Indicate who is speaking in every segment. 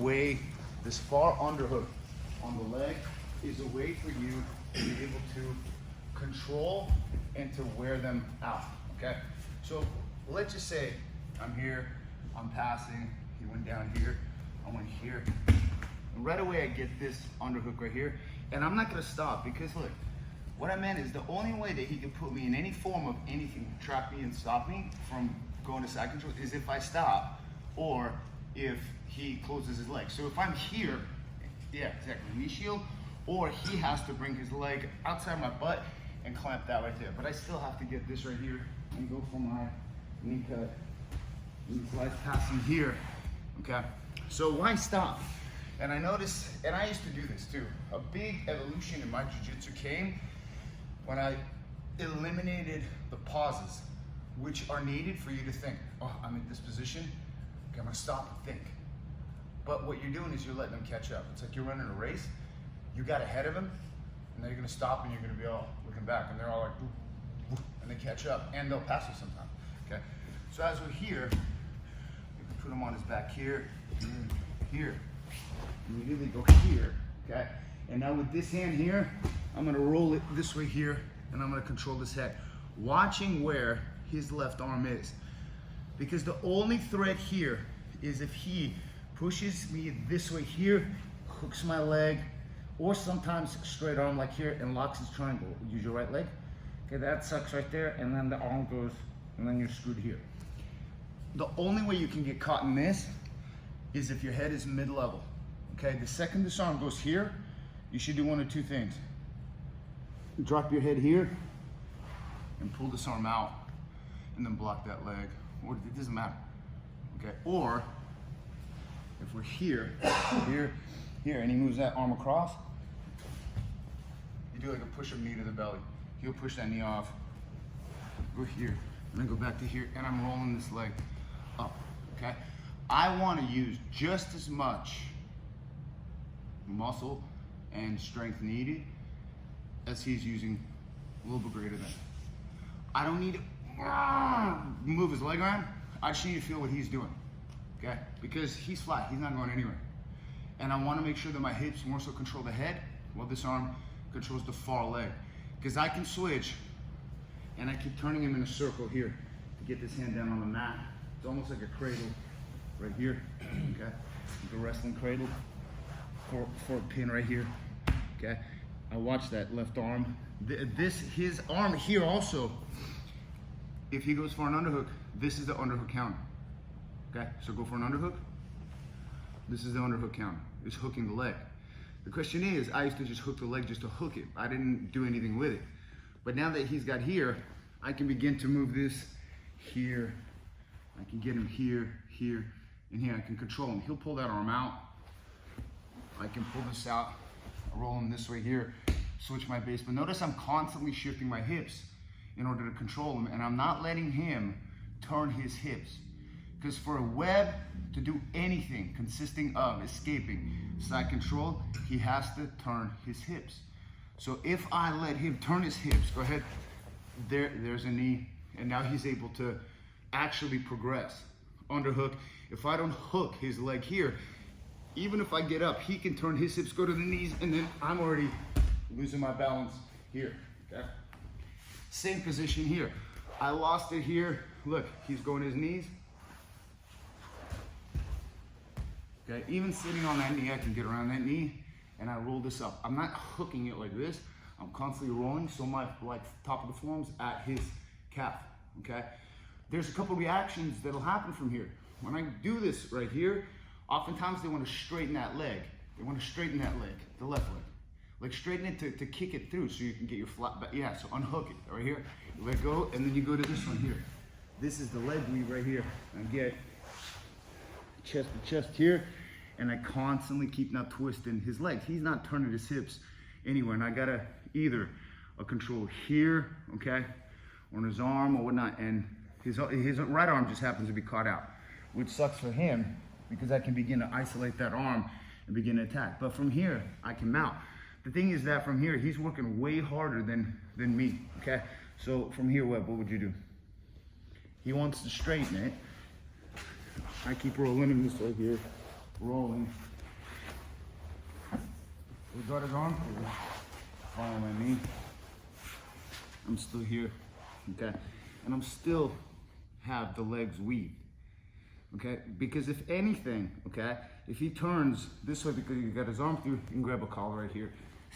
Speaker 1: way, this far underhook on the leg is a way for you to be able to control and to wear them out, okay? So let's just say I'm here, I'm passing, he went down here, I went here. And right away I get this underhook right here, and I'm not gonna stop because look, what I meant is the only way that he can put me in any form of anything, trap me and stop me from going to side control is if I stop or if he closes his leg. So if I'm here, yeah, exactly, knee shield, or he has to bring his leg outside my butt and clamp that right there. But I still have to get this right here and go for my knee cut. Knee slice passing here, okay? So why stop? And I noticed, and I used to do this too, a big evolution in my jiu-jitsu came when I eliminated the pauses, which are needed for you to think, oh, I'm in this position, okay, I'm gonna stop and think. But what you're doing is you're letting them catch up. It's like you're running a race, you got ahead of them, and then you're gonna stop and you're gonna be all looking back, and they're all like, ooh, ooh, and they catch up, and they'll pass you sometime, okay? So as we're here, you can put him on his back here, here. Immediately go here, okay? And now with this hand here, I'm gonna roll it this way here, and I'm gonna control this head. Watching where his left arm is. Because the only threat here is if he pushes me this way here, hooks my leg, or sometimes straight arm like here and locks his triangle. Use your right leg. Okay, that sucks right there, and then the arm goes, and then you're screwed here. The only way you can get caught in this is if your head is mid-level. Okay, the second this arm goes here, you should do one of two things. Drop your head here and pull this arm out and then block that leg. Or it doesn't matter, okay? Or if we're here, here, and he moves that arm across, you do like a push-up knee to the belly. He'll push that knee off, go here, and then go back to here, and I'm rolling this leg up, okay? I wanna use just as much muscle and strength needed as he's using, a little bit greater than. I don't need to move his leg around. I just need to feel what he's doing, okay? Because he's flat, he's not going anywhere. And I want to make sure that my hips more so control the head while this arm controls the far leg. Because I can switch and I keep turning him in a circle here to get this hand down on the mat. It's almost like a cradle right here, okay? Like a wrestling cradle for a pin right here, okay? I watch that left arm. His arm here also, if he goes for an underhook, this is the underhook counter, okay? So go for an underhook. This is the underhook counter. It's hooking the leg. The question is, I used to just hook the leg just to hook it. I didn't do anything with it. But now that he's got here, I can begin to move this here. I can get him here, here, and here. I can control him. He'll pull that arm out. I can pull this out, roll him this way here, switch my base. But notice I'm constantly shifting my hips in order to control him, and I'm not letting him turn his hips. Because for a web to do anything consisting of escaping side control, he has to turn his hips. So if I let him turn his hips, go ahead, there's a knee, and now he's able to actually progress. Underhook, if I don't hook his leg here, even if I get up, he can turn his hips, go to the knees, and then I'm already losing my balance here, okay? Same position here. I lost it here. Look, he's going to his knees. Okay, even sitting on that knee, I can get around that knee, and I roll this up. I'm not hooking it like this. I'm constantly rolling, so my top of the forearm's at his calf, okay? There's a couple reactions that'll happen from here. When I do this right here, oftentimes they want to straighten that leg. They want to straighten that leg, the left leg. Like straighten it to kick it through so you can get your flat back. Yeah, so unhook it right here. You let go, and then you go to this one here. This is the leg weave right here. I get chest to chest here, and I constantly keep now twisting his legs. He's not turning his hips anywhere, and I gotta either control here, okay, on his arm or whatnot, and his right arm just happens to be caught out, which sucks for him because I can begin to isolate that arm and begin to attack. But from here, I can mount. The thing is that from here, he's working way harder than me, okay? So from here, Webb, what would you do? He wants to straighten it. I keep rolling him this way here, rolling, got his arm through, follow my knee. I'm still here, okay? And I'm still have the legs weaved, okay? Because if anything, okay, if he turns this way because he got his arm through, you can grab a collar right here,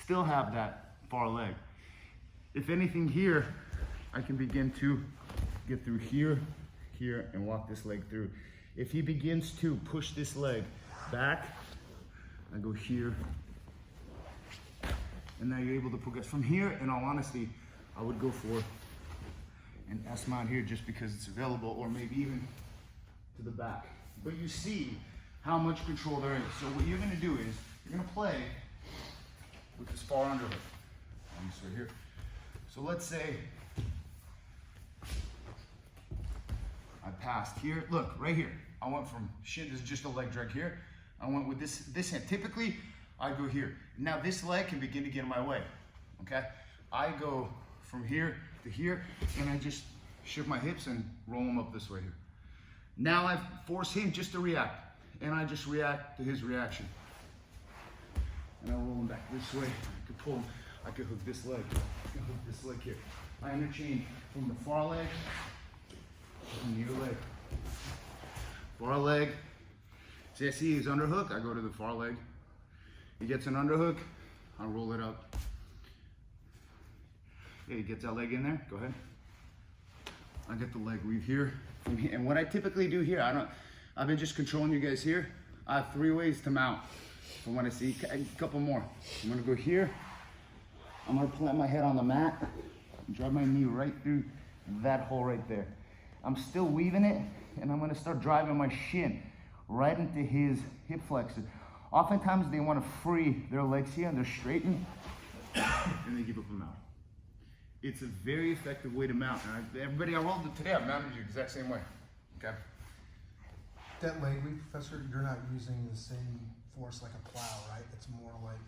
Speaker 1: still have that far leg. If anything here, I can begin to get through here, here, and walk this leg through. If he begins to push this leg back, I go here, and now you're able to progress. From here, in all honesty, I would go for an S mount here just because it's available, or maybe even to the back. But you see how much control there is. So what you're gonna do is, you're gonna play with this far underhook. This right here. So let's say I passed here. Look, right here. I went from shin, this is just a leg drag here. I went with this hand. Typically, I go here. Now this leg can begin to get in my way, okay? I go from here to here, and I just shift my hips and roll them up this way here. Now I've forced him just to react, and I just react to his reaction. And I roll him back this way. I could pull him. I could hook this leg. I could hook this leg here. I interchange from the far leg to the near leg. Far leg. See, I see his underhook. I go to the far leg. He gets an underhook. I roll it up. Yeah, he gets that leg in there. Go ahead. I get the leg weave here. And what I typically do here, I've been just controlling you guys here. I have 3 ways to mount. From what I see, a couple more. I'm gonna go here. I'm gonna plant my head on the mat, drive my knee right through that hole right there. I'm still weaving it, and I'm gonna start driving my shin right into his hip flexor. Oftentimes they wanna free their legs here and they're straightened, and they give up a mount. It's a very effective way to mount. And everybody I rolled it today, I've mounted you the exact same way, okay?
Speaker 2: That leg weave, Professor, you're not using the same force like a plow, right? It's more like...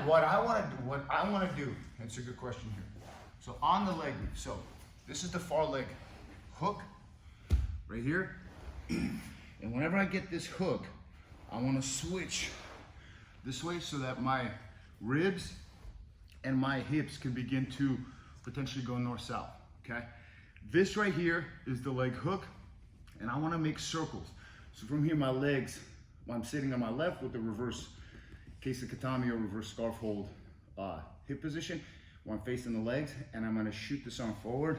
Speaker 1: What I want to do, that's a good question here. So on the leg weave, so this is the far leg hook right here. And whenever I get this hook, I want to switch this way so that my ribs and my hips can begin to potentially go north-south, okay? This right here is the leg hook, and I want to make circles. So from here, my legs, I'm sitting on my left with the reverse case of katami or reverse scarf hold hip position, where I'm facing the legs, and I'm gonna shoot this arm forward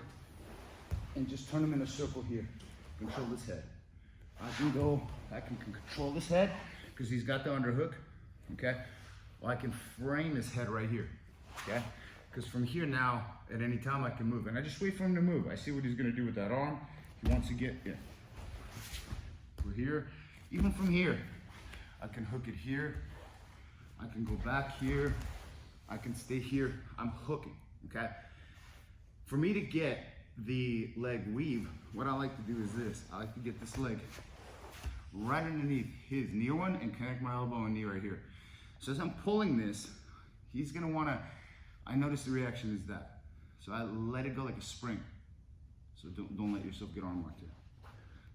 Speaker 1: and just turn him in a circle here. Control this head. I can control this head because he's got the underhook, okay? Well, I can frame his head right here, okay? Because from here now, at any time I can move, and I just wait for him to move. I see what he's gonna do with that arm. He wants to get in. We're here. Even from here, I can hook it here. I can go back here. I can stay here. I'm hooking, okay? For me to get the leg weave, what I like to do is this. I like to get this leg right underneath his near one and connect my elbow and knee right here. So as I'm pulling this, he's gonna wanna, I notice the reaction is that. So I let it go like a spring. So don't let yourself get arm locked here.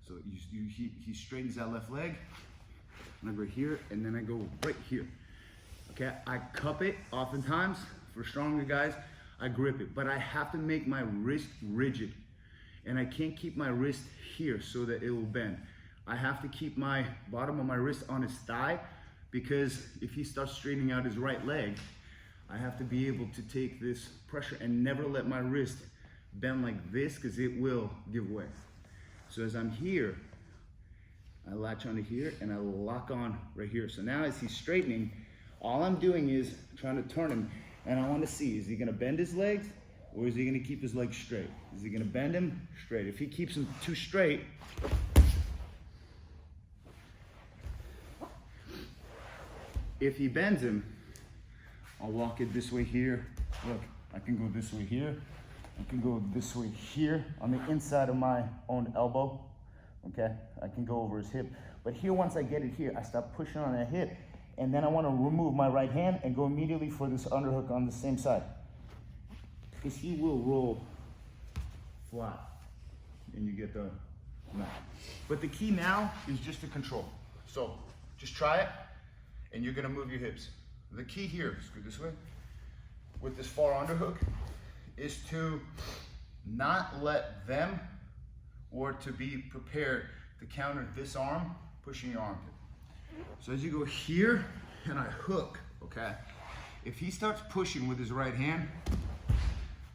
Speaker 1: So he straightens that left leg, and I go here, and then I go right here. Okay, I cup it oftentimes. For stronger guys, I grip it, but I have to make my wrist rigid, and I can't keep my wrist here so that it will bend. I have to keep my bottom of my wrist on his thigh, because if he starts straightening out his right leg, I have to be able to take this pressure and never let my wrist bend like this, because it will give way. So as I'm here, I latch onto here and I lock on right here. So now as he's straightening, all I'm doing is trying to turn him, and I want to see, is he going to bend his legs or is he going to keep his legs straight? Is he going to bend him straight? If he keeps them too straight, if he bends him, I'll walk it this way here. Look, I can go this way here. I can go this way here on the inside of my own elbow, okay? I can go over his hip. But here, once I get it here, I stop pushing on that hip, and then I want to remove my right hand and go immediately for this underhook on the same side. Because he will roll flat, and you get the mount. But the key now is just to control. So just try it, and you're going to move your hips, The key here, scoot this way, with this far underhook, is to not let them, or to be prepared to counter this arm, pushing your armpit. So as you go here, and I hook, okay? If he starts pushing with his right hand,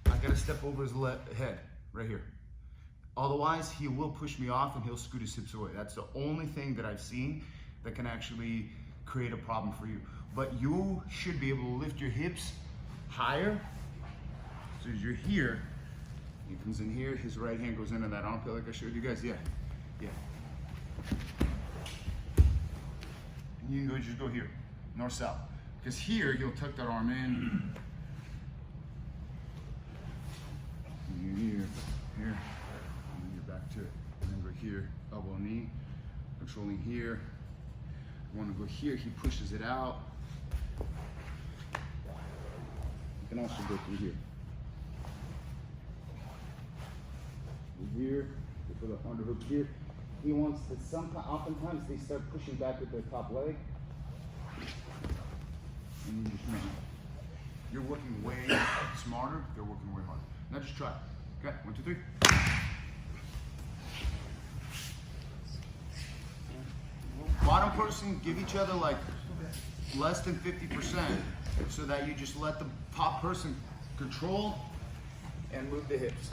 Speaker 1: I gotta step over his head, right here. Otherwise, he will push me off and he'll scoot his hips away. That's the only thing that I've seen that can actually create a problem for you. But you should be able to lift your hips higher. So as you're here, he comes in here, his right hand goes into that armpit like I showed you guys. Yeah. And you can just go here, north-south. Because here, you'll tuck that arm in. And here, and then you're back to it. And then go here, elbow, knee, controlling here. You want to go here, he pushes it out. You can also go through here. Here, for the underhook here. He wants to oftentimes they start pushing back with their top leg. And you just make it. You're working way smarter, they're working way harder. Now just try it. Okay, 1, 2, 3. Bottom person, give each other like less than 50% so that you just let the top person control and move the hips.